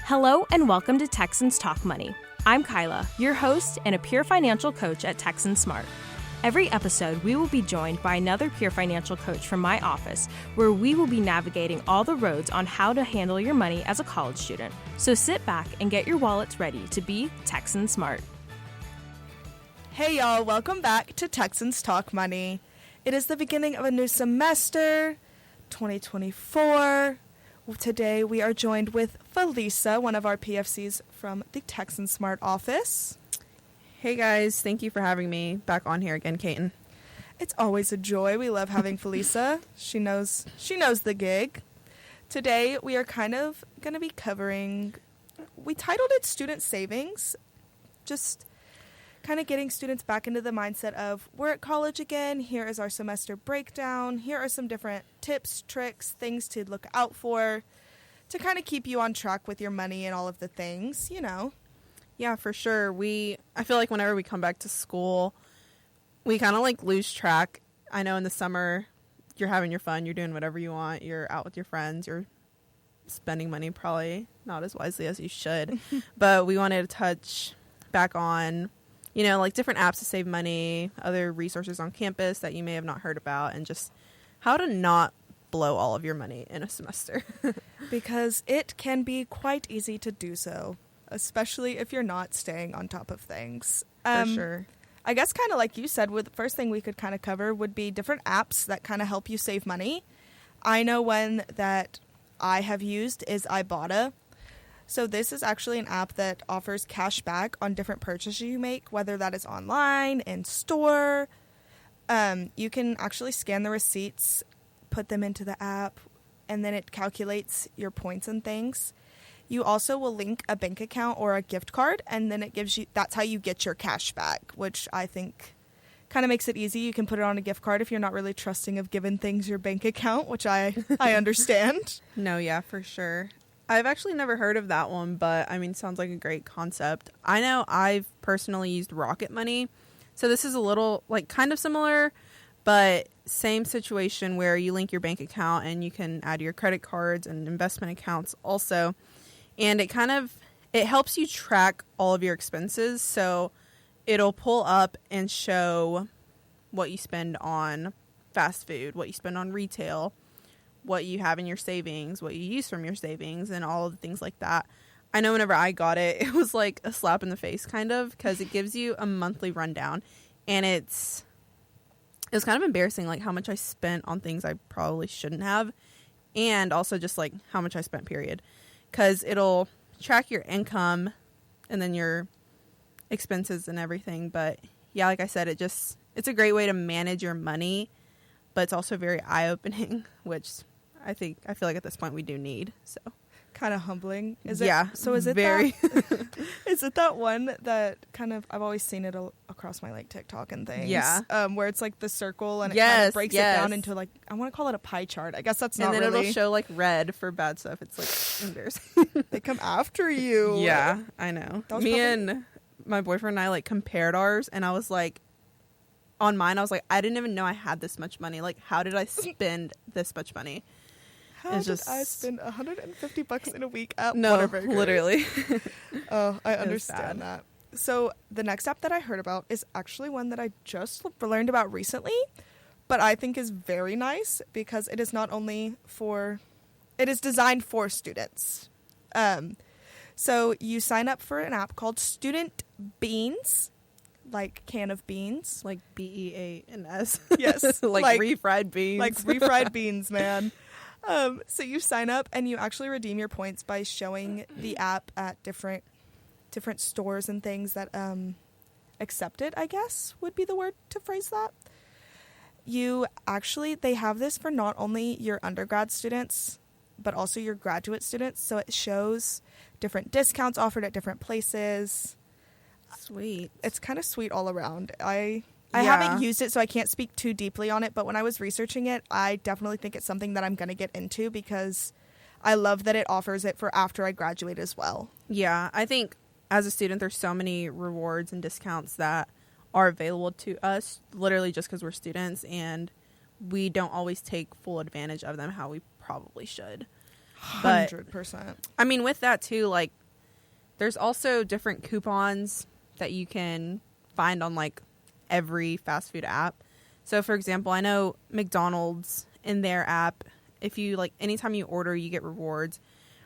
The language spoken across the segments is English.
Hello and welcome to Texans Talk Money. I'm Kyla, your host and a peer financial coach at Texan Smart. Every episode, we will be joined by another peer financial coach from my office, where we will be navigating all the roads on how to handle your money as a college student. So sit back and get your wallets ready to be Texan Smart. Hey y'all, welcome back to Texans Talk Money. It is the beginning of a new semester, 2024. Today we are joined with Felisa, one of our PFCs from the Texan Smart office. Hey guys, thank you for having me back on here again, Kaiton. It's always a joy. We love having Felisa. She knows the gig. Today we are kind of going to be covering, we titled it Student Savings, just kind of getting students back into the mindset of we're at college again. Here is our semester breakdown. Here are some different tips, tricks, things to look out for to kind of keep you on track with your money and all of the things, you know. Yeah, for sure. I feel like whenever we come back to school, we kind of like lose track. I know in the summer, you're having your fun. You're doing whatever you want. You're out with your friends. You're spending money probably not as wisely as you should. But we wanted to touch back on, like different apps to save money, other resources on campus that you may have not heard about, and just how to not blow all of your money in a semester. Because it can be quite easy to do so, especially if you're not staying on top of things. For sure. I guess kind of like you said, the first thing we could kind of cover would be different apps that kind of help you save money. I know one that I have used is Ibotta. So this is actually an app that offers cash back on different purchases you make, whether that is online, in store. You can actually scan the receipts, put them into the app, and then it calculates your points and things. You also will link a bank account or a gift card, and then that's how you get your cash back, which I think kind of makes it easy. You can put it on a gift card if you're not really trusting of giving things your bank account, which I understand. No, yeah, for sure. I've actually never heard of that one, but sounds like a great concept. I know I've personally used Rocket Money. So this is a little kind of similar, but same situation where you link your bank account and you can add your credit cards and investment accounts also. And it helps you track all of your expenses. So it'll pull up and show what you spend on fast food, what you spend on retail, what you have in your savings, what you use from your savings, and all of the things like that. I know whenever I got it, it was like a slap in the face, kind of, because it gives you a monthly rundown. And it was kind of embarrassing, how much I spent on things I probably shouldn't have, and also just, how much I spent, period. Because it'll track your income and then your expenses and everything. But, yeah, like I said, it's a great way to manage your money, but it's also very eye-opening, which I feel like at this point we do need. So kind of humbling. Is it very is it that one that kind of I've always seen it across my TikTok and things? Yeah. Where it's the circle and it kind of breaks it down into I want to call it a pie chart. I guess that's not really. And then it'll show red for bad stuff. It's embarrassing. They come after you. Yeah, I know. And my boyfriend and I compared ours, and I was on mine, I was I didn't even know I had this much money. How did I spend this much money? How did I spend $150 in a week at No, Whataburger? Literally. Oh, I understand that. So the next app that I heard about is actually one that I just learned about recently, but I think is very nice because it is not only it is designed for students. So you sign up for an app called Student Beans. Can of beans. BEANS. Yes. Refried beans. Refried beans, man. So you sign up and you actually redeem your points by showing the app at different stores and things that accept it, I guess, would be the word to phrase that. They have this for not only your undergrad students, but also your graduate students. So it shows different discounts offered at different places. Sweet. It's kind of sweet all around. I haven't used it, so I can't speak too deeply on it, but when I was researching it, I definitely think it's something that I'm going to get into because I love that it offers it for after I graduate as well. Yeah, I think as a student, there's so many rewards and discounts that are available to us literally just because we're students, and we don't always take full advantage of them how we probably should. But 100%. I mean, with that too, like, there's also different coupons that you can find on like every fast food app. So for example, I know McDonald's in their app, if you like, anytime you order, you get rewards.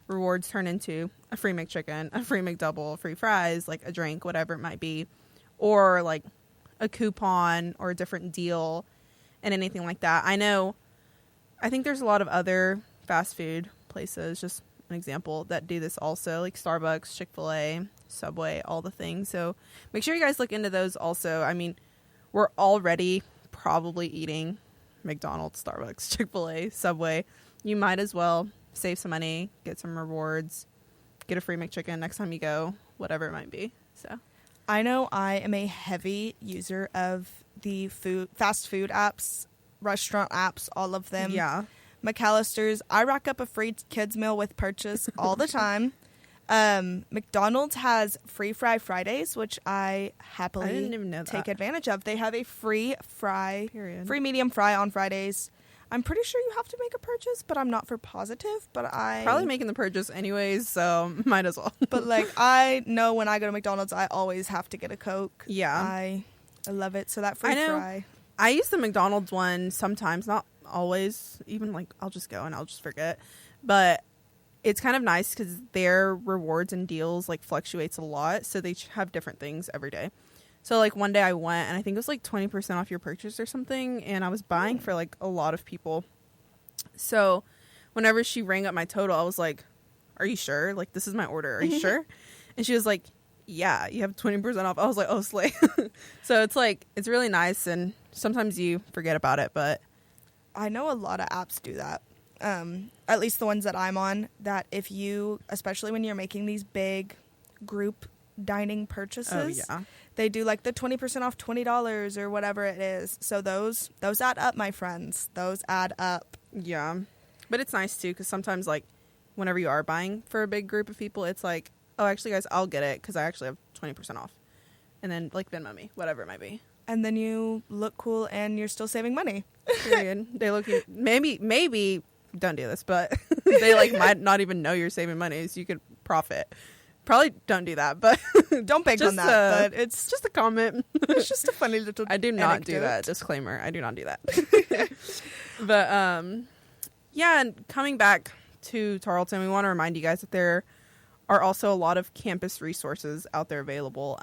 Rewards turn into a free McChicken, a free McDouble, free fries, like a drink, whatever it might be, or like a coupon or a different deal and anything like that. I think there's a lot of other fast food places, just an example, that do this also, like Starbucks, Chick-fil-A, Subway, all the things. So make sure you guys look into those also. I mean, we're already probably eating McDonald's, Starbucks, Chick-fil-A, Subway. You might as well save some money, get some rewards, get a free McChicken next time you go, whatever it might be. So I know I am a heavy user of the fast food apps, restaurant apps, all of them. yeah. McAllister's. I rack up a free kids meal with purchase all the time. McDonald's has free fry Fridays, which I happily didn't even know take that. advantage of. They have a free fry, Period. free medium fry on Fridays. I'm pretty sure you have to make a purchase, but I'm not for positive. But I Probably making the purchase anyways, so might as well. But like, I know when I go to McDonald's, I always have to get a Coke. Yeah. I love it. So that free I know. fry. I use the McDonald's one sometimes, not always. Even like I'll just go and I'll just forget. But it's kind of nice because their rewards and deals like fluctuates a lot, so they have different things every day. So like one day I went and I think it was like 20% off your purchase or something, and I was buying for like a lot of people. So whenever she rang up my total, I was like, "Are you sure? Like this is my order. Are you sure?" And she was like, "Yeah, you have 20% off." I was like, "Oh, slay." So it's like, it's really nice, and sometimes you forget about it, but I know a lot of apps do that. At least the ones that I'm on, that if you, especially when you're making these big group dining purchases, they do like the 20% off $20 or whatever it is. So those add up, my friends. Those add up. yeah. But it's nice too, because sometimes like whenever you are buying for a big group of people, it's like, "Oh, actually guys, I'll get it because I actually have 20% off." And then like Venmo me, whatever it might be. And then you look cool and you're still saving money. Period. They look, maybe don't do this, but they like might not even know you're saving money, so you could profit. Probably don't do that, but Don't bank on that. But it's just a comment. it's just a funny little I do not do anecdote. that. Disclaimer: I do not do that. But yeah. And coming back to Tarleton, we want to remind you guys that there are also a lot of campus resources out there available.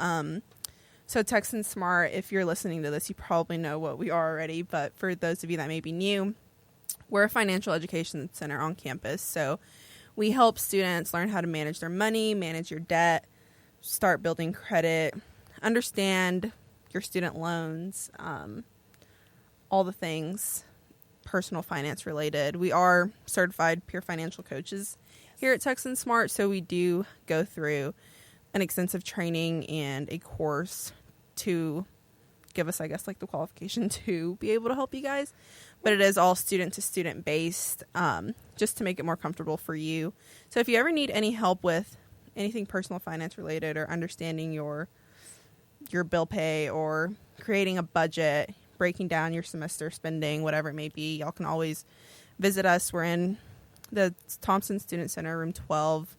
So Texan Smart, if you're listening to this, you probably know what we are already. But for those of you that may be new, we're a financial education center on campus. So we help students learn how to manage their money, manage your debt, start building credit, understand your student loans, all the things personal finance related. We are certified peer financial coaches here at Texan Smart, so we do go through an extensive training and a course to give us, I guess, like the qualification to be able to help you guys. But it is all student to student based, just to make it more comfortable for you. So if you ever need any help with anything personal finance related, or understanding your bill pay, or creating a budget, breaking down your semester spending, whatever it may be, y'all can always visit us. We're in the Thompson Student Center, room 12,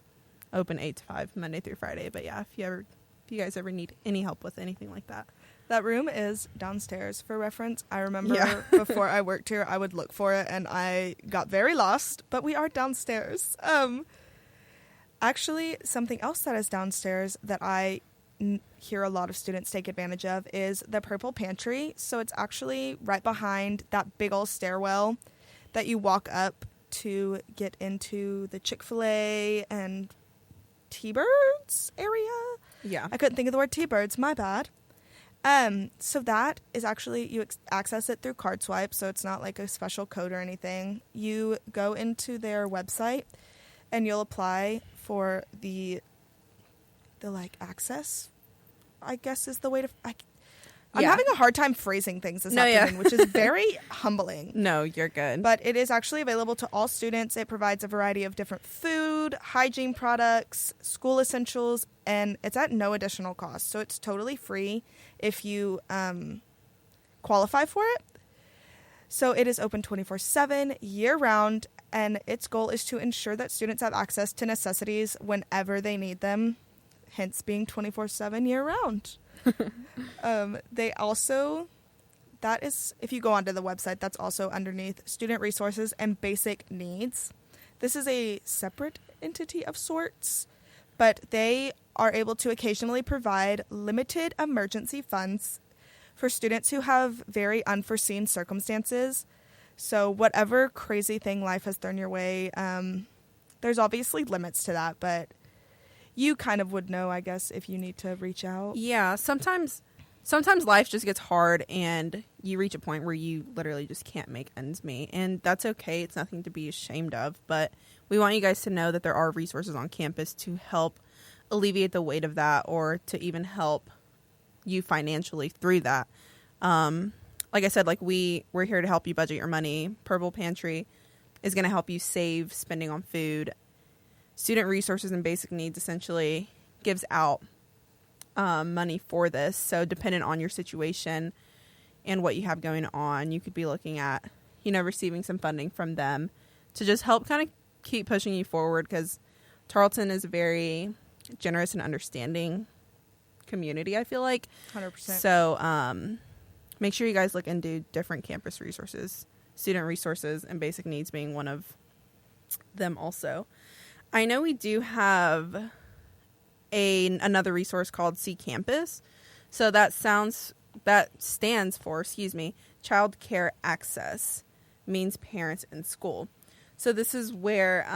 open 8 to 5, Monday through Friday. But yeah, if you guys ever need any help with anything like that. That room is downstairs. For reference, I remember before I worked here, I would look for it and I got very lost, but we are downstairs. Actually, something else that is downstairs that I hear a lot of students take advantage of is the Purple Pantry. So it's actually right behind that big old stairwell that you walk up to get into the Chick-fil-A and T-Birds area. Yeah. I couldn't think of the word T-Birds, my bad. So that is actually, you access it through card swipe, so it's not like a special code or anything. You go into their website and you'll apply for the like access, I guess is the way to, I'm having a hard time phrasing things this afternoon, which is very humbling. No, you're good. But it is actually available to all students. It provides a variety of different food, hygiene products, school essentials, and it's at no additional cost. So it's totally free if you qualify for it. So it is open 24/7, year-round, and its goal is to ensure that students have access to necessities whenever they need them, hence being 24/7 year-round. They also, that is, if you go onto the website, that's also underneath student resources and basic needs. This is a separate entity of sorts, but they are able to occasionally provide limited emergency funds for students who have very unforeseen circumstances. So whatever crazy thing life has thrown your way, there's obviously limits to that, but you kind of would know, I guess, if you need to reach out. Yeah, sometimes life just gets hard and you reach a point where you literally just can't make ends meet. And that's okay. It's nothing to be ashamed of. But we want you guys to know that there are resources on campus to help alleviate the weight of that, or to even help you financially through that. Like I said, we're here to help you budget your money. Purple Pantry is going to help you save spending on food. Student Resources and Basic Needs essentially gives out money for this. So dependent on your situation and what you have going on, you could be looking at, receiving some funding from them to just help kind of keep pushing you forward, because Tarleton is a very generous and understanding community, I feel like. 100%. So make sure you guys look into different campus resources, Student Resources and Basic Needs being one of them also. I know we do have another resource called C Campus. So that stands for, Child Care Access, means parents in school. So this is where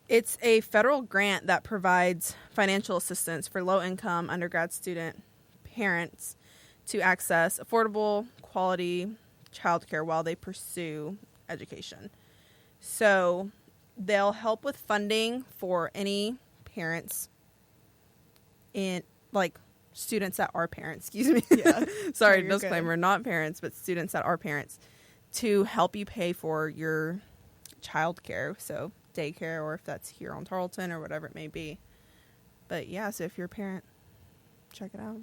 it's a federal grant that provides financial assistance for low-income undergrad student parents to access affordable, quality childcare while they pursue education. So they'll help with funding for any parents students that are parents, Yeah. Sorry, No, disclaimer, not parents, but students that are parents, to help you pay for your childcare. So daycare, or if that's here on Tarleton or whatever it may be. But yeah, so if you're a parent, check it out.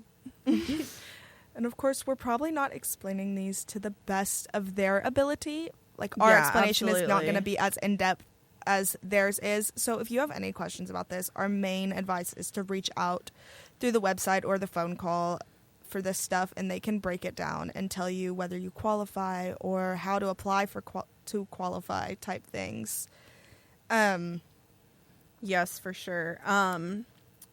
And of course, we're probably not explaining these to the best of their ability. Our explanation is not going to be as in-depth as theirs is. So if you have any questions about this, our main advice is to reach out through the website or the phone call for this stuff, and they can break it down and tell you whether you qualify or how to apply to qualify type things. Yes, for sure.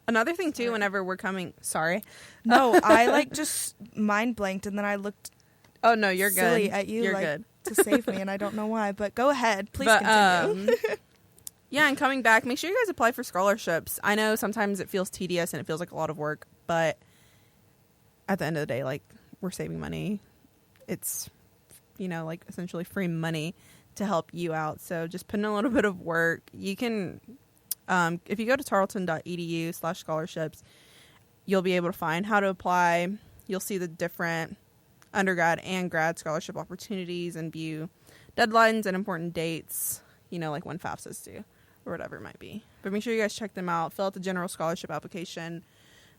Another thing too, whenever we're coming, sorry. No, I just mind blanked, and then I looked Oh no, you're silly good. at you You're good. to save me, and I don't know why, but go ahead. Please continue. Yeah, and coming back, make sure you guys apply for scholarships. I know sometimes it feels tedious and it feels like a lot of work, but at the end of the day, we're saving money. It's, essentially free money to help you out. So just put in a little bit of work. You can, if you go to tarleton.edu/scholarships, you'll be able to find how to apply. You'll see the different undergrad and grad scholarship opportunities and view deadlines and important dates, like when FAFSA is due or whatever it might be. But make sure you guys check them out. Fill out the general scholarship application.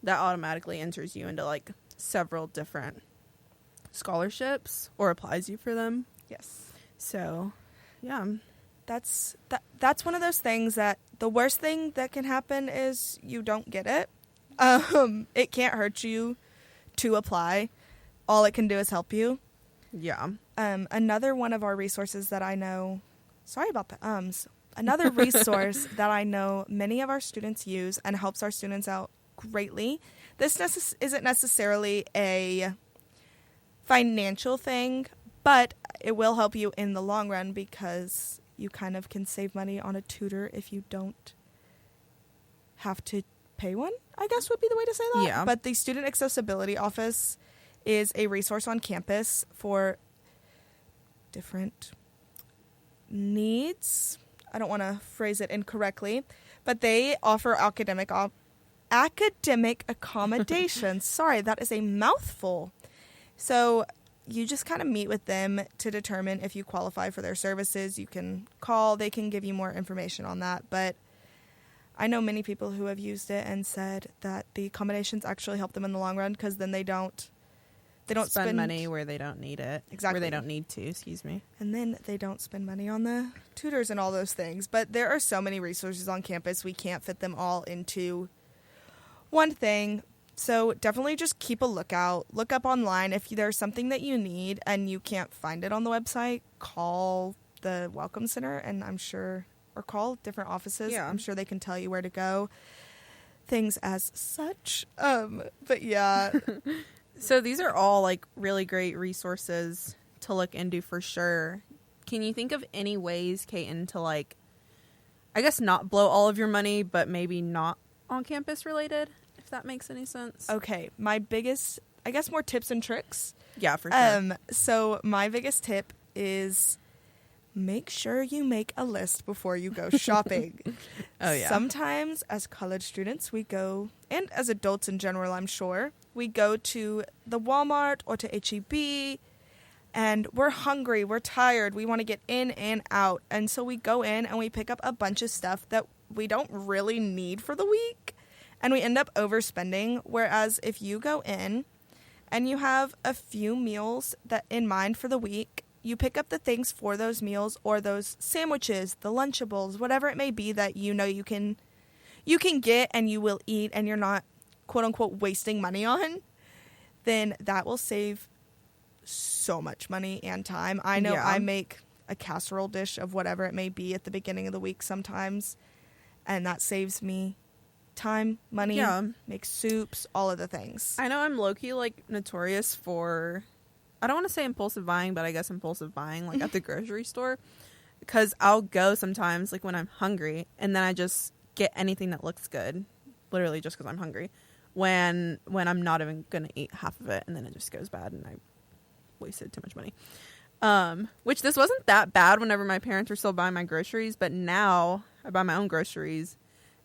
That automatically enters you into several different scholarships or applies you for them. Yes. So, yeah. That's one of those things that the worst thing that can happen is you don't get it. It can't hurt you to apply. All it can do is help you. Yeah. Another one of our resources that I know, sorry about the another resource that I know many of our students use and helps our students out greatly. This isn't necessarily a financial thing, but it will help you in the long run, because you kind of can save money on a tutor if you don't have to pay one, I guess would be the way to say that. Yeah. But the Student Accessibility Office is a resource on campus for different needs. I don't want to phrase it incorrectly, but they offer academic accommodations. Sorry, that is a mouthful. So you just kind of meet with them to determine if you qualify for their services. You can call. They can give you more information on that. But I know many people who have used it and said that the accommodations actually help them in the long run, because then they don't They don't spend money where they don't need it. Exactly. Where they don't need to, excuse me. And then they don't spend money on the tutors and all those things. But there are so many resources on campus. We can't fit them all into one thing. So definitely just keep a lookout. Look up online. If there's something that you need and you can't find it on the website, call the Welcome Center and or call different offices. Yeah. I'm sure they can tell you where to go. Things as such. But yeah. So these are all like really great resources to look into for sure. Can you think of any ways, Kaiton, to like, I guess not blow all of your money, but maybe not on campus related, if that makes any sense? Okay. My biggest, I guess more tips and tricks. Yeah, for sure. So my biggest tip is make sure you make a list before you go shopping. Oh, yeah. Sometimes as college students we go, and as adults in general, I'm sure, we go to the Walmart or to H-E-B and we're hungry, we're tired, we want to get in and out. And so we go in and we pick up a bunch of stuff that we don't really need for the week. And we end up overspending. Whereas if you go in and you have a few meals that in mind for the week, you pick up the things for those meals or those sandwiches, the Lunchables, whatever it may be that you know you can get and you will eat and you're not, quote unquote, wasting money on, then that will save so much money and time. I know I make a casserole dish of whatever it may be at the beginning of the week sometimes, and that saves me time, money, make soups, all of the things. I know I'm low-key like notorious for, I don't want to say impulsive buying, but I guess impulsive buying like at the grocery store, because I'll go sometimes like when I'm hungry and then I just get anything that looks good, literally just because I'm hungry, when I'm not even gonna eat half of it, and then it just goes bad and I wasted too much money. Which this wasn't that bad whenever my parents were still buying my groceries, but now I buy my own groceries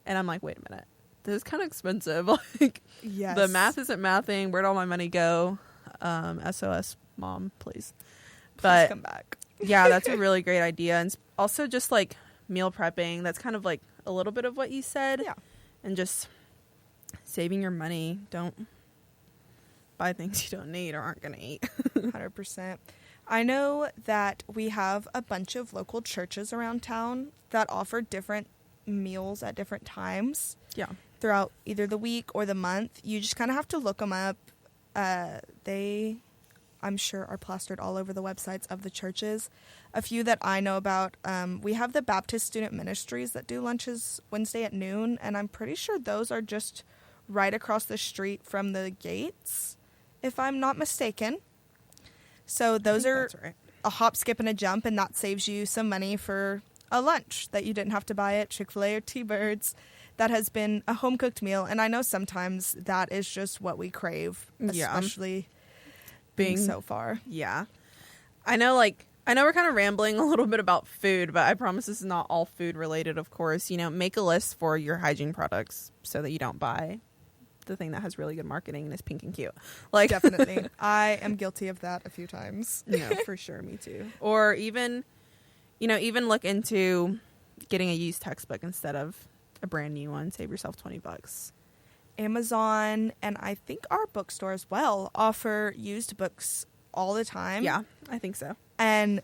and I'm like, wait a minute, this is kind of expensive. Like, yes, the math isn't mathing. Where'd all my money go? SOS mom, please. But come back. Yeah, that's a really great idea. And also just like meal prepping, that's kind of like a little bit of what you said. Yeah. And just saving your money. Don't buy things you don't need or aren't going to eat. 100%. I know that we have a bunch of local churches around town that offer different meals at different times. Yeah. Throughout either the week or the month. You just kind of have to look them up. They, I'm sure, are plastered all over the websites of the churches. A few that I know about, we have the Baptist Student Ministries that do lunches Wednesday at noon, and I'm pretty sure those are just right across the street from the gates, if I'm not mistaken. So those are right. A hop, skip, and a jump, and that saves you some money for a lunch that you didn't have to buy at Chick-fil-A or T-Birds. That has been a home-cooked meal, and I know sometimes that is just what we crave, especially being so far. Yeah. I know we're kind of rambling a little bit about food, but I promise this is not all food related, of course. You know, make a list for your hygiene products so that you don't buy the thing that has really good marketing and is pink and cute. Like, definitely. I am guilty of that a few times. No, for sure. Me too. Or even look into getting a used textbook instead of a brand new one. Save yourself $20. Amazon and I think our bookstore as well offer used books all the time. Yeah, I think so. And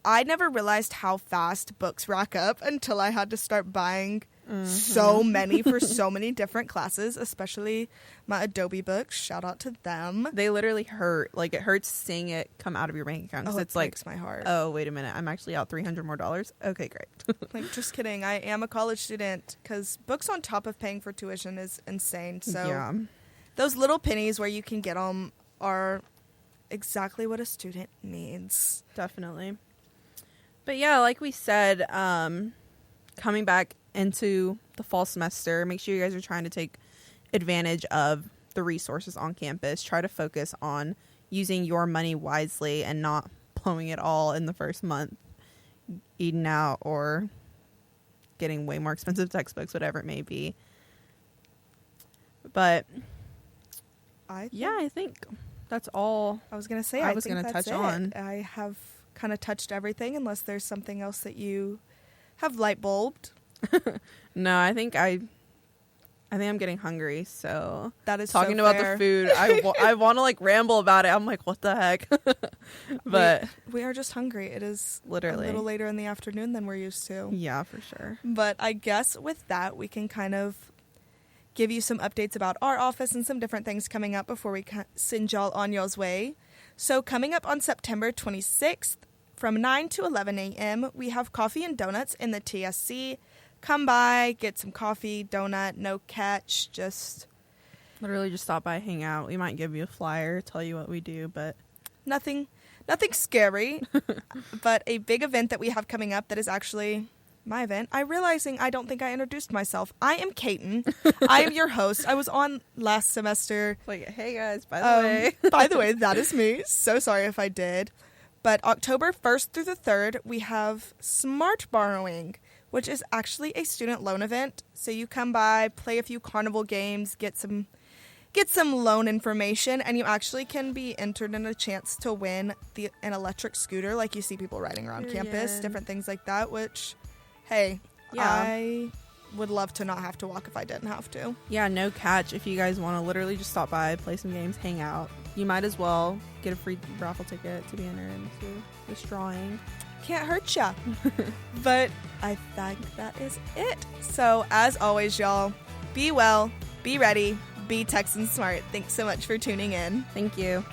I never realized how fast books rack up until I had to start buying so many for so many different classes, especially my Adobe books. Shout out to them. They literally hurt. Like, it hurts seeing it come out of your bank account. Oh, It's it like, breaks my heart. oh, wait a minute. I'm actually out $300 more. Okay, great. Like, just kidding. I am a college student because books on top of paying for tuition is insane. So yeah. Those little pennies where you can get them are exactly what a student needs. Definitely. But yeah, like we said, coming back into the fall semester, make sure you guys are trying to take advantage of the resources on campus. Try to focus on using your money wisely and not blowing it all in the first month, eating out or getting way more expensive textbooks, whatever it may be. But I think that's all I was going to say. I was going to touch on. I have kind of touched everything unless there's something else that you have light bulbed. No, I think I think I'm getting hungry, so That is talking so about fair. the food, I want to like ramble about it. I'm like, what the heck? But we are just hungry. It is literally a little later in the afternoon than we're used to. yeah, for sure. But I guess with that, we can kind of give you some updates about our office and some different things coming up before we send y'all on y'all's way. So coming up on September 26th from 9 to 11 a.m., we have coffee and donuts in the TSC. Come by, get some coffee, donut, no catch, just Literally just stop by, hang out. We might give you a flyer, tell you what we do, but nothing scary. But a big event that we have coming up that is actually my event. I'm realizing I don't think I introduced myself. I am Kaiton. I am your host. I was on last semester. like, hey guys, by the way. By the way, that is me. So sorry if I did. But October 1st through the 3rd, we have Smart Borrowing, which is actually a student loan event. So you come by, play a few carnival games, get some loan information, and you actually can be entered in a chance to win an electric scooter like you see people riding around campus, Period. different things like that, which, hey, Yeah. I would love to not have to walk if I didn't have to. Yeah, no catch. If you guys want to literally just stop by, play some games, hang out, you might as well get a free raffle ticket to be entered into this drawing. Can't hurt ya. But I think that is it. So as always, y'all, be well, be ready, be Texan Smart. Thanks so much for tuning in. Thank you.